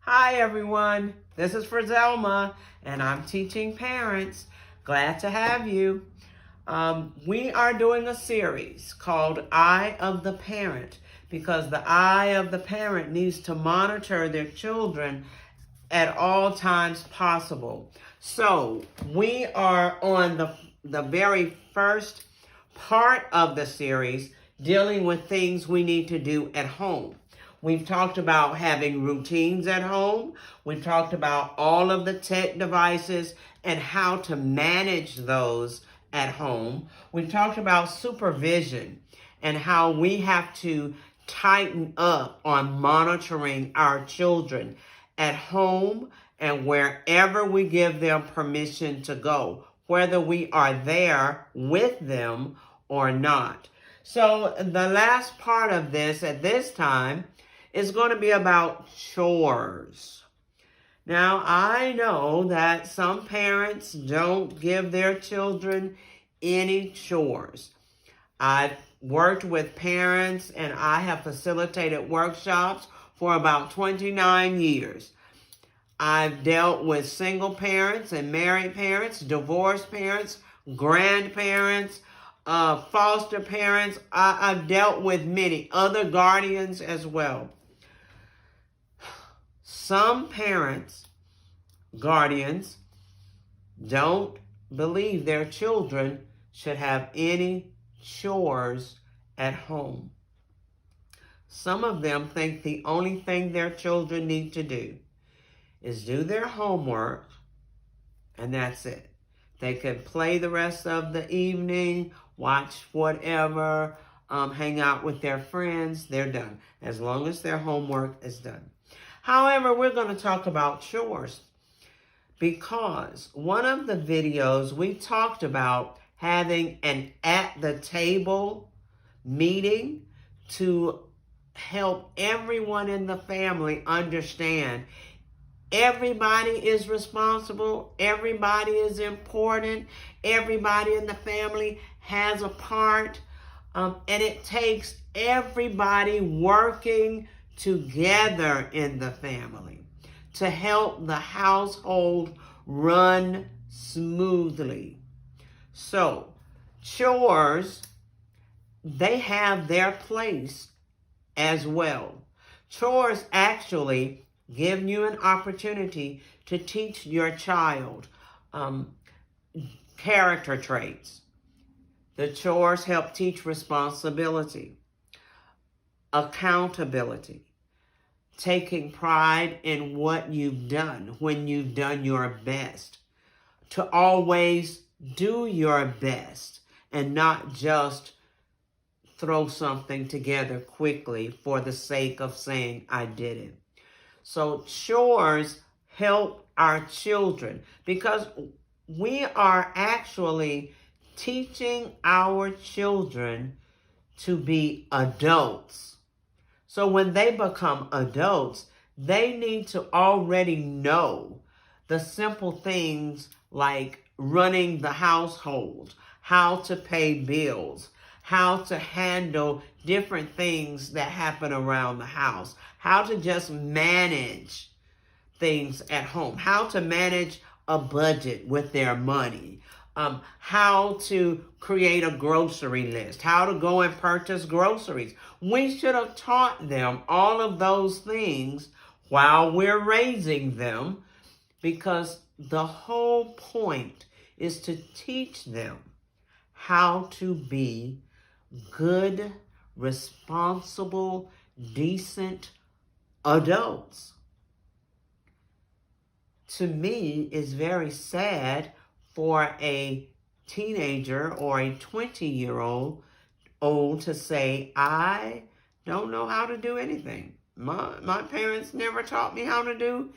Hi everyone, this is Frazelma and I'm teaching parents. Glad to have you. We are doing a series called Eye of the Parent because the eye of the parent needs to monitor their children at all times possible. So we are on the very first part of the series dealing with things we need to do at home. We've talked about having routines at home. We've talked about all of the tech devices and how to manage those at home. We've talked about supervision and how we have to tighten up on monitoring our children at home and wherever we give them permission to go, whether we are there with them or not. So the last part of this at this time is going to be about chores. Now, I know that some parents don't give their children any chores. I've worked with parents and I have facilitated workshops for about 29 years. I've dealt with single parents and married parents, divorced parents, grandparents, foster parents. I've dealt with many other guardians as well. Some parents, guardians, don't believe their children should have any chores at home. Some of them think the only thing their children need to do is do their homework, and that's it. They can play the rest of the evening, watch whatever, hang out with their friends, they're done, as long as their homework is done. However, we're going to talk about chores because one of the videos we talked about having an at-the-table meeting to help everyone in the family understand everybody is responsible, everybody is important, everybody in the family has a part, and it takes everybody working together in the family to help the household run smoothly. So, chores, they have their place as well. Chores actually give you an opportunity to teach your child character traits. The chores help teach responsibility, accountability, taking pride in what you've done when you've done your best, to always do your best and not just throw something together quickly for the sake of saying I did it. So chores help our children because we are actually teaching our children to be adults. So when they become adults, they need to already know the simple things like running the household, how to pay bills, how to handle different things that happen around the house, how to just manage things at home, how to manage a budget with their money, how to create a grocery list, how to go and purchase groceries. We should have taught them all of those things while we're raising them because the whole point is to teach them how to be good, responsible, decent adults. To me, it's very sad for a teenager or a 20-year-old to say, I don't know how to do anything. My parents never taught me how to do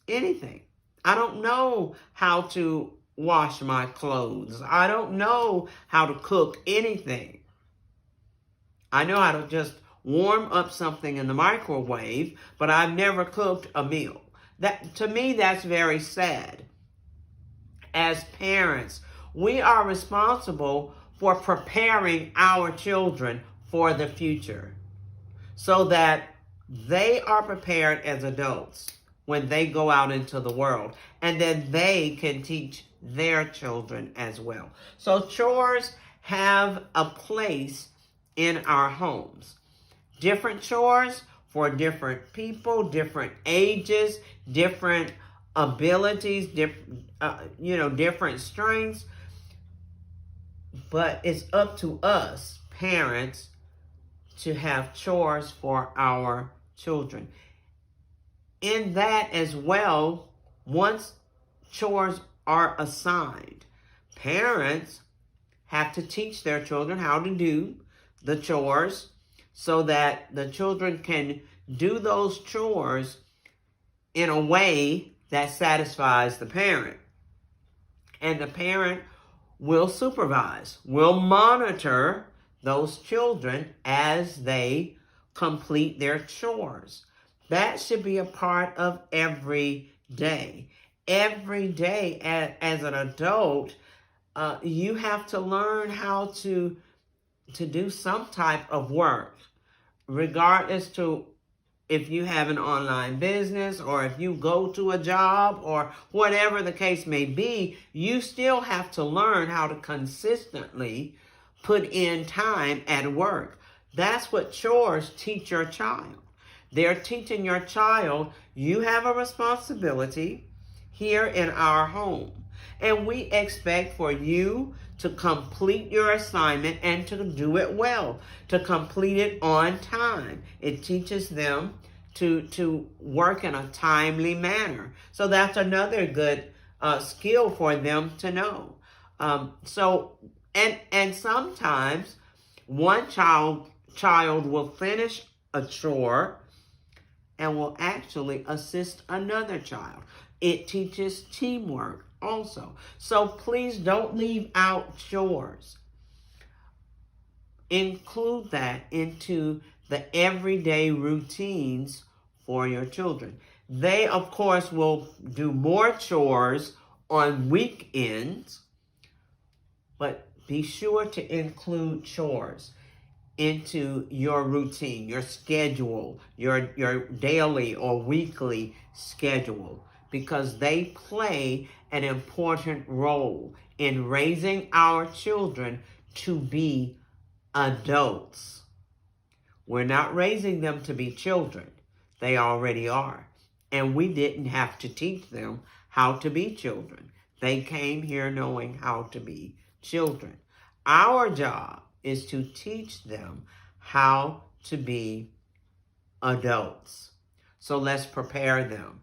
anything. I don't know how to wash my clothes. I don't know how to cook anything. I know how to just warm up something in the microwave, but I've never cooked a meal. That, to me, that's very sad. As parents, we are responsible for preparing our children for the future so that they are prepared as adults when they go out into the world. And then they can teach their children as well. So chores have a place in our homes. Different chores for different people, different ages, different abilities, different strengths. But it's up to us, parents, to have chores for our children. In that as well, once chores are assigned, parents have to teach their children how to do the chores so that the children can do those chores in a way that satisfies the parent. And the parent will supervise, will monitor those children as they complete their chores. That should be a part of every day. Every day as an adult, you have to learn how to do some type of work, regardless to if you have an online business or if you go to a job or whatever the case may be. You still have to learn how to consistently put in time at work. That's what chores teach your child. They're teaching your child, you have a responsibility here in our home. And we expect for you to complete your assignment and to do it well, to complete it on time. It teaches them to work in a timely manner. So that's another good skill for them to know. And sometimes one child will finish a chore and will actually assist another child. It teaches teamwork also. So please don't leave out chores. Include that into the everyday routines for your children. They, of course, will do more chores on weekends, but be sure to include chores into your routine, your schedule, your daily or weekly schedule, because they play an important role in raising our children to be adults. We're not raising them to be children. They already are. And we didn't have to teach them how to be children. They came here knowing how to be children. Our job is to teach them how to be adults. So let's prepare them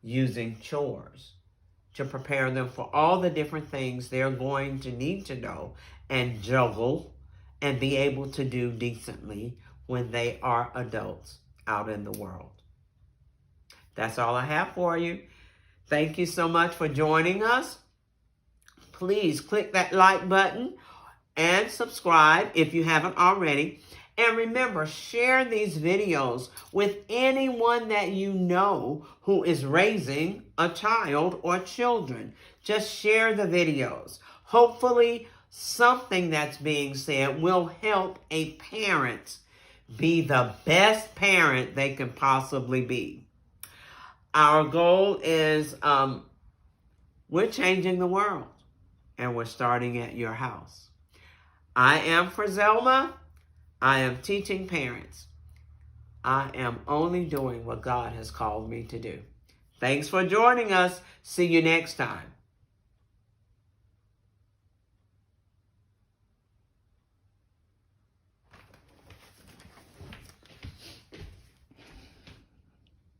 using chores to prepare them for all the different things they're going to need to know and juggle and be able to do decently when they are adults out in the world. That's all I have for you. Thank you so much for joining us. Please click that like button and subscribe if you haven't already. And remember, share these videos with anyone that you know who is raising a child or children. Just share the videos. Hopefully, something that's being said will help a parent be the best parent they can possibly be. Our goal is we're changing the world, and we're starting at your house. I am Frazelma. I am teaching parents. I am only doing what God has called me to do. Thanks for joining us. See you next time.